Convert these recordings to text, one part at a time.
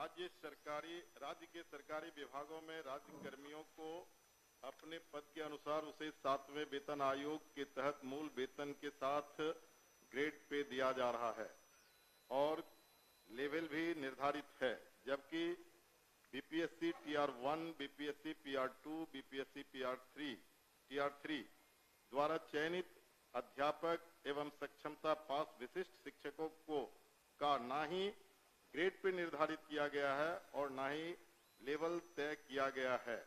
राज्य के सरकारी विभागों में राज्य कर्मियों को अपने पद के अनुसार उसे 7वें वेतन आयोग के तहत मूल वेतन के साथ ग्रेड पे दिया जा रहा है और लेवल भी निर्धारित है, जबकि बीपीएससी टीआर1, बीपीएससी पीआर2, बीपीएससी टीआर3 द्वारा चयनित अध्यापक एवं सक्षमता पास विशिष्ट शिक्षकों को का ना ही ग्रेड पे निर्धारित किया गया है और ना ही लेवल तय किया गया है।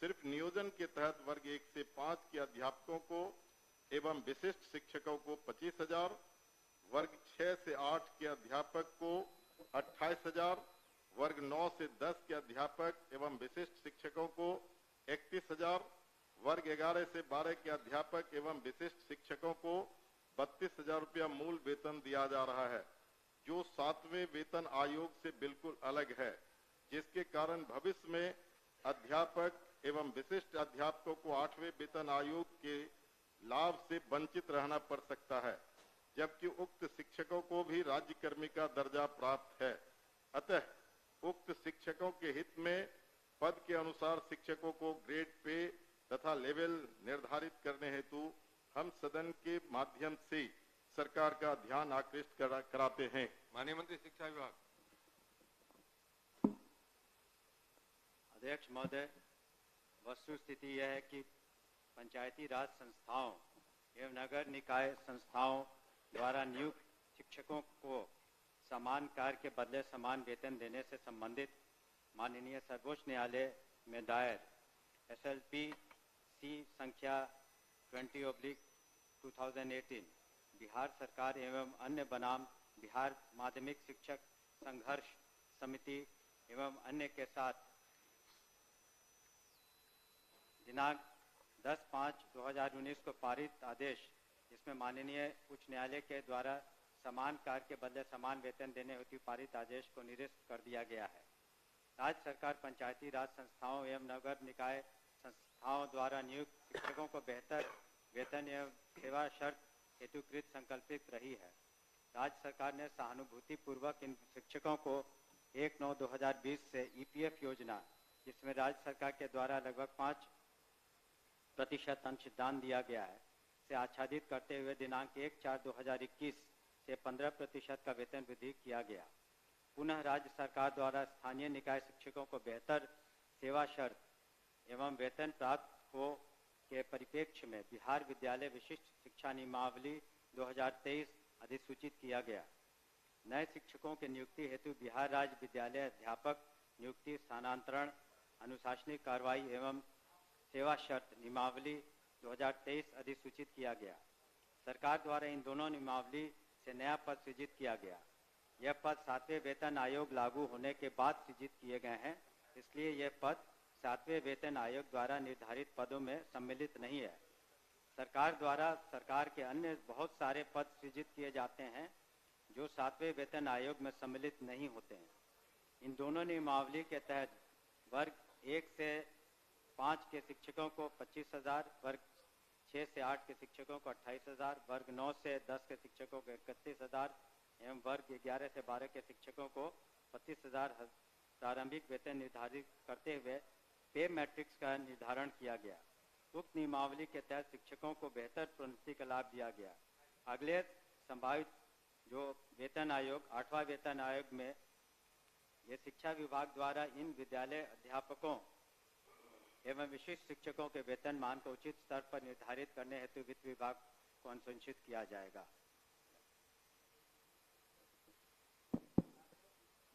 सिर्फ नियोजन के तहत वर्ग 1 से 5 के अध्यापकों को एवं विशिष्ट शिक्षकों को 25,000, वर्ग 6 से 8 के अध्यापक को 28,000, वर्ग 9 से 10 के अध्यापक एवं विशिष्ट शिक्षकों को 31,000, वर्ग 11 से 12 के अध्यापक एवं विशिष्ट शिक्षकों को 32,000 रुपया मूल वेतन दिया जा रहा है, जो 7वें वेतन आयोग से बिल्कुल अलग है, जिसके कारण भविष्य में अध्यापक एवं विशिष्ट अध्यापकों को 8वें वेतन आयोग के लाभ से वंचित रहना पड़ सकता है, जबकि उक्त शिक्षकों को भी राज्य कर्मी का दर्जा प्राप्त है। अतः उक्त शिक्षकों के हित में पद के अनुसार शिक्षकों को ग्रेड पे तथा लेवल निर्धारित करने हेतु हम सदन के माध्यम से सरकार का ध्यान आकृष्ट कराते हैं। माननीय मंत्री शिक्षा विभाग। अध्यक्ष महोदय, वस्तुस्थिति यह है कि पंचायती राज संस्थाओं एवं नगर निकाय संस्थाओं द्वारा नियुक्त शिक्षकों को समान कार्य के बदले समान वेतन देने से संबंधित माननीय सर्वोच्च न्यायालय में दायर SLP-C संख्या 20/2018 बिहार सरकार एवं अन्य बनाम बिहार माध्यमिक शिक्षक संघर्ष समिति एवं अन्य के साथ दिनांक 10/5/2019 को पारित आदेश, जिसमें माननीय उच्च न्यायालय के द्वारा समान कार्य के बदले समान वेतन देने हेतु पारित आदेश को निरस्त कर दिया गया है। राज्य सरकार पंचायती राज संस्थाओं एवं नगर निकाय संस्थाओं द्वारा नियुक्त शिक्षकों को बेहतर वेतन एवं सेवा शर्त हेतुकृत संकल्पित रही है। राज्य सरकार ने सहानुभूति पूर्वक इन शिक्षकों को 1/9/2020 से EPF योजना, जिसमें राज्य सरकार के द्वारा लगभग 5% अंशदान दिया गया है, से आच्छादित करते हुए दिनांक 1/4/2021 से 15% का वेतन वृद्धि किया गया। पुनः राज्य सरकार द्वारा स्थानीय निकाय शिक्षकों को बेहतर सेवा शर्त एवं वेतन प्राप्त हो के परिप्रेक्ष्य में बिहार विद्यालय विशिष्ट शिक्षा नियमावली 2023 अधिसूचित किया गया। नए शिक्षकों के नियुक्ति हेतु बिहार राज्य विद्यालय अध्यापक नियुक्ति, स्थानांतरण, अनुशासनिक कार्रवाई एवं सेवा शर्त नियमावली 2023 अधिसूचित किया गया। सरकार द्वारा इन दोनों नियमावली से नया पद सृजित किया गया। यह पद 7वें वेतन आयोग लागू होने के बाद सृजित किए गए हैं, इसलिए यह पद 7वें वेतन आयोग द्वारा निर्धारित पदों में सम्मिलित नहीं है। सरकार द्वारा सरकार के अन्य बहुत सारे पद सृजित किए जाते हैं जो 7वें वेतन आयोग में सम्मिलित नहीं होते हैं। इन दोनों नियमावली के तहत वर्ग 1 से 5 के शिक्षकों को 25,000, वर्ग 6 से 8 के शिक्षकों को 28,000, वर्ग 9 से 10 के शिक्षकों को 31,000 एवं वर्ग 11 से 12 के शिक्षकों को 25,000 प्रारंभिक वेतन निर्धारित करते हुए पे मैट्रिक्स का निर्धारण किया गया। उक्त नियमावली के तहत शिक्षकों को बेहतर प्रोन्नति का लाभ दिया गया। अगले संभावित जो वेतन आयोग 8वां वेतन आयोग में ये शिक्षा विभाग द्वारा इन विद्यालय अध्यापकों एवं विशिष्ट शिक्षकों के वेतन मान को उचित स्तर पर निर्धारित करने हेतु वित्त विभाग को अनुशंसित किया जाएगा।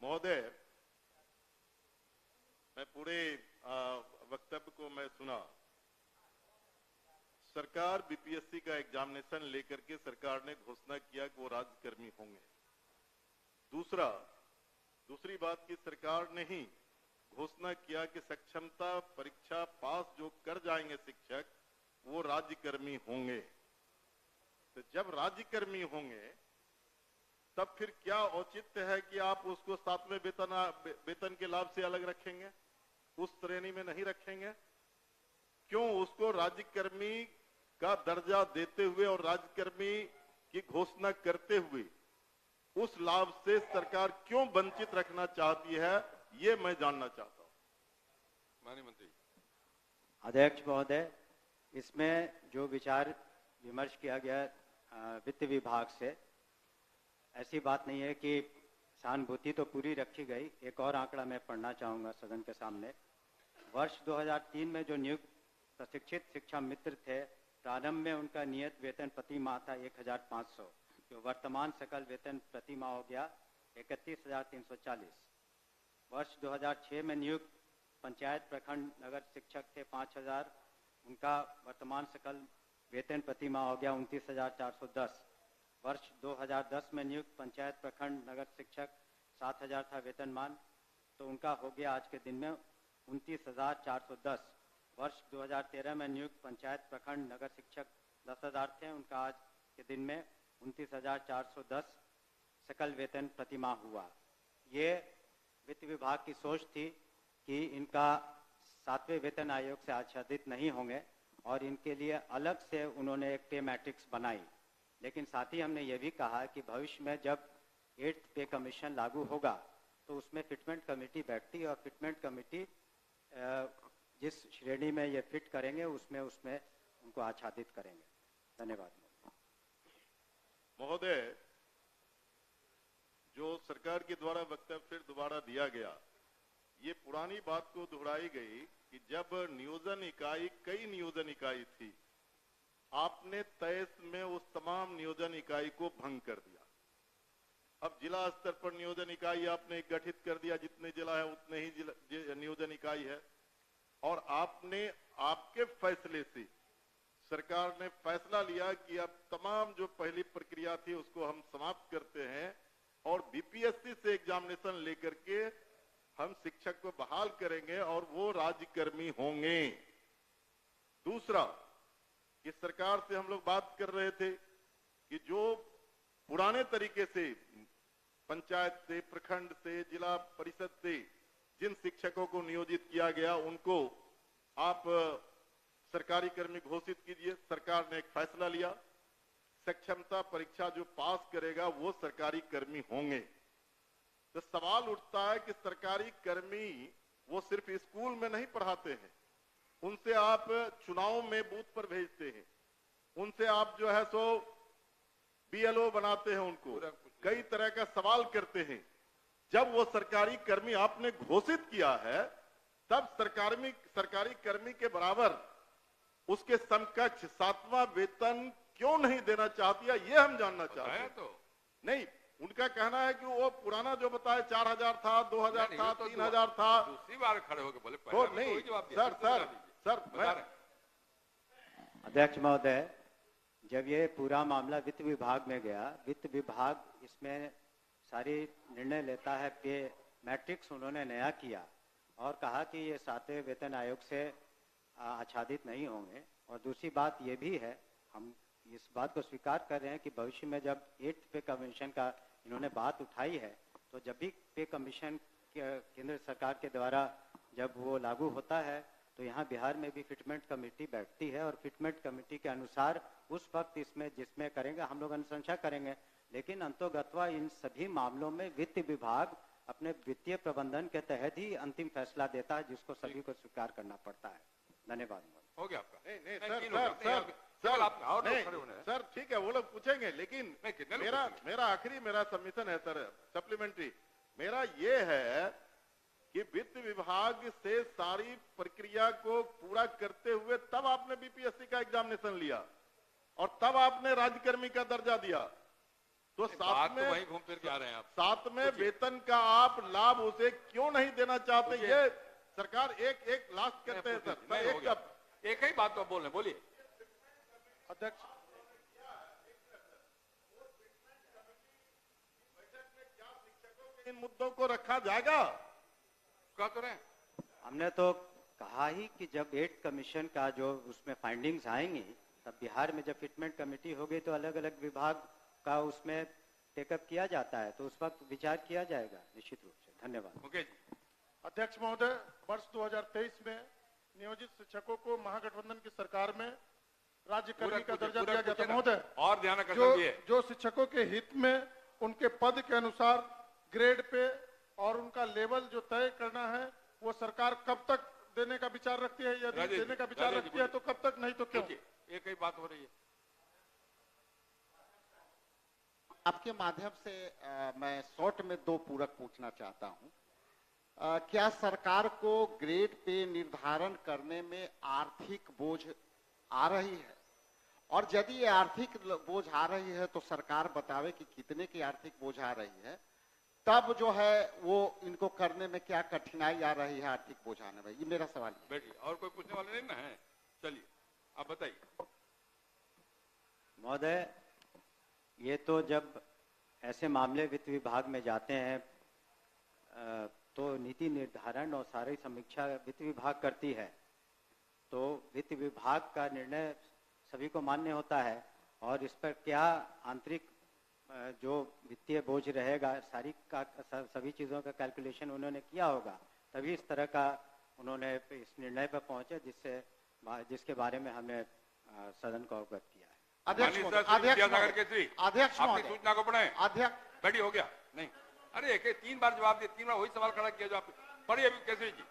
महोदय, मैं पूरे वक्तव्य को मैं सुना। सरकार बीपीएससी का एग्जामिनेशन लेकर के सरकार ने घोषणा किया कि वो राज्यकर्मी होंगे। दूसरी बात की सरकार ने ही घोषणा किया कि सक्षमता परीक्षा पास जो कर जाएंगे शिक्षक वो राज्यकर्मी होंगे। तो जब राज्यकर्मी होंगे तब फिर क्या औचित्य है कि आप उसको 7वें वेतन के लाभ से अलग रखेंगे, उस श्रेणी में नहीं रखेंगे? क्यों उसको राज्यकर्मी का दर्जा देते हुए और राज्यकर्मी की घोषणा करते हुए उस लाभ से सरकार क्यों वंचित रखना चाहती है? ये मैं जानना चाहता हूं। माननीय मंत्री। अध्यक्ष महोदय, इसमें जो विचार विमर्श किया गया वित्त विभाग से, ऐसी बात नहीं है कि सहानुभूति तो पूरी रखी गई। एक और आंकड़ा मैं पढ़ना चाहूँगा सदन के सामने। वर्ष 2003 में जो नियुक्त प्रशिक्षित शिक्षा मित्र थे, प्रारंभ में उनका नियत वेतन प्रति माह था 1500, जो वर्तमान सकल वेतन प्रति माह हो गया 31,340। वर्ष 2006 में नियुक्त पंचायत प्रखंड नगर शिक्षक थे 5000, उनका वर्तमान सकल वेतन प्रति माह हो गया 29,410। वर्ष 2010 में नियुक्त पंचायत प्रखंड नगर शिक्षक 7000 था वेतनमान, तो उनका हो गया आज के दिन में 29,410। वर्ष 2013 में नियुक्त पंचायत प्रखंड नगर शिक्षक 10,000 थे, उनका आज के दिन में 29,410 सकल वेतन प्रति माह हुआ। ये वित्त विभाग की सोच थी कि इनका 7वें वेतन आयोग से आच्छादित नहीं होंगे और इनके लिए अलग से उन्होंने एक पे मैट्रिक्स बनाई। लेकिन साथ ही हमने ये भी कहा कि भविष्य में जब 8th पे कमीशन लागू होगा तो उसमें फिटमेंट कमेटी बैठती है और फिटमेंट कमेटी जिस श्रेणी में ये फिट करेंगे उसमें उनको आच्छादित करेंगे। धन्यवाद महोदय। जो सरकार के द्वारा वक्तव्य फिर दोबारा दिया गया, ये पुरानी बात को दोहराई गई कि जब नियोजन इकाई, कई नियोजन इकाई थी, आपने 23 में उस तमाम नियोजन इकाई को भंग कर दिया। अब जिला स्तर पर नियोजन इकाई आपने गठित कर दिया, जितने जिला है उतने ही नियोजन इकाई है। और आपने, आपके फैसले से सरकार ने फैसला लिया कि अब तमाम जो पहली प्रक्रिया थी उसको हम समाप्त करते हैं और बीपीएससी से एग्जामिनेशन लेकर के हम शिक्षक को बहाल करेंगे और वो राज्यकर्मी होंगे। दूसरा, कि सरकार से हम लोग बात कर रहे थे कि जो पुराने तरीके से पंचायत से, प्रखंड से, जिला परिषद से जिन शिक्षकों को नियोजित किया गया उनको आप सरकारी कर्मी घोषित कीजिए। सरकार ने एक फैसला लिया, सक्षमता परीक्षा जो पास करेगा वो सरकारी कर्मी होंगे। तो सवाल उठता है कि सरकारी कर्मी वो सिर्फ स्कूल में नहीं पढ़ाते हैं, उनसे आप चुनाव में बूथ पर भेजते हैं, उनसे आप जो है सो बीएलओ बनाते हैं, उनको कई तरह का सवाल करते हैं। जब वो सरकारी कर्मी आपने घोषित किया है तब सरकारी कर्मी के बराबर उसके समकक्ष 7वां वेतन क्यों नहीं देना चाहती है, ये हम जानना चाहते हैं। तो नहीं, उनका कहना है कि वो पुराना जो बताया 4000 था, 2000 था, 3000 था। दूसरी बार खड़े होकर बोले तो नहीं सर। अध्यक्ष महोदय, जब ये पूरा मामला वित्त विभाग में गया, वित्त विभाग इसमें सारी निर्णय लेता है। पे मैट्रिक्स उन्होंने नया किया और कहा कि ये 7वें वेतन आयोग से आच्छादित नहीं होंगे। और दूसरी बात ये भी है, हम इस बात को स्वीकार कर रहे हैं कि भविष्य में जब 8th पे कमीशन का इन्होंने बात उठाई है, तो जब भी पे कमीशन केंद्र सरकार के द्वारा जब वो लागू होता है तो यहाँ बिहार में भी फिटमेंट कमेटी बैठती है और फिटमेंट कमेटी के अनुसार उस वक्त इसमें जिसमें करेंगे हम लोग अनुशंसा करेंगे। लेकिन अंतोगत्वा इन सभी मामलों में वित्त विभाग अपने वित्तीय प्रबंधन के तहत ही अंतिम फैसला देता है, जिसको सभी को स्वीकार करना पड़ता है। धन्यवाद। हो गया आपका। नहीं सर ठीक है, वो लोग पूछेंगे, लेकिन मेरा आखिरी सबमिशन है सर, सप्लीमेंट्री मेरा ये है कि वित्त विभाग से सारी प्रक्रिया को पूरा करते हुए तब आपने बीपीएससी का एग्जामिनेशन लिया और तब आपने राज्यकर्मी का दर्जा दिया। तो साथ में वहीं घूम फिर के आ रहे हैं आप। साथ में वेतन का आप लाभ उसे क्यों नहीं देना चाहते, ये सरकार एक लास्ट करते हैं सर। एक ही बात तो बोल रहे, बोलिए अध्यक्ष। इन मुद्दों को रखा जाएगा, कह तो रहे। हमने तो कहा ही कि जब 8th कमीशन का जो उसमें फाइंडिंग्स आएंगी तब बिहार में जब फिटमेंट कमेटी होगी तो अलग अलग विभाग का उसमें टेकअप किया जाता है, तो उस वक्त विचार किया जाएगा निश्चित रूप से। धन्यवाद। ओके। अध्यक्ष महोदय, वर्ष 2023 में नियोजित शिक्षकों को महागठबंधन की सरकार में राज्यकर्मी का दर्जा दिया गया था महोदय। और ध्यान आकर्षण जो शिक्षकों के हित में उनके पद के अनुसार ग्रेड पे और उनका लेवल जो तय करना है वो सरकार कब तक देने का विचार रखती है, यदि राजेश जी, देने का विचार राजेश जी, रखती है तो कब तक, नहीं तो क्यों? पूछिए, एक ही बात हो रही है। आपके माध्यम से मैं शॉर्ट में दो पूरक पूछना चाहता हूं। क्या सरकार को ग्रेड पे निर्धारण करने में आर्थिक बोझ आ रही है, और यदि ये आर्थिक बोझ आ रही है तो सरकार बतावे कि कितने की आर्थिक बोझ आ रही है, तब जो है वो इनको करने में क्या कठिनाई आ रही है आर्थिक बोझ आने में। ये मेरा सवाल है। बैठिए, और कोई पूछने वाले नहीं ना है? चलिए आप बताइए। महोदय, ये तो जब ऐसे मामले वित्त विभाग में जाते हैं तो नीति निर्धारण और सारी समीक्षा वित्त विभाग करती है, तो वित्त विभाग का निर्णय सभी को मान्य होता है, और इस पर क्या आंतरिक जो वित्तीय बोझ रहेगा सभी चीज़ों का कैलकुलेशन उन्होंने किया होगा, तभी इस तरह का उन्होंने इस निर्णय पर पहुंचे जिसके बारे में हमने सदन को अवगत किया है। अध्यक्ष माननीय महोदय, सर, अध्यक्ष विद्यासागर महोदय, केसरी, अध्यक्ष आपने महोदय, सूचना को पढ़े? अध्यक्ष बैठी, हो गया? नहीं, अरे एक 3 बार जवाब दिए, 3 बार वही सवाल खड़ा किया जो आप पढ़िए। अभी केसरी जी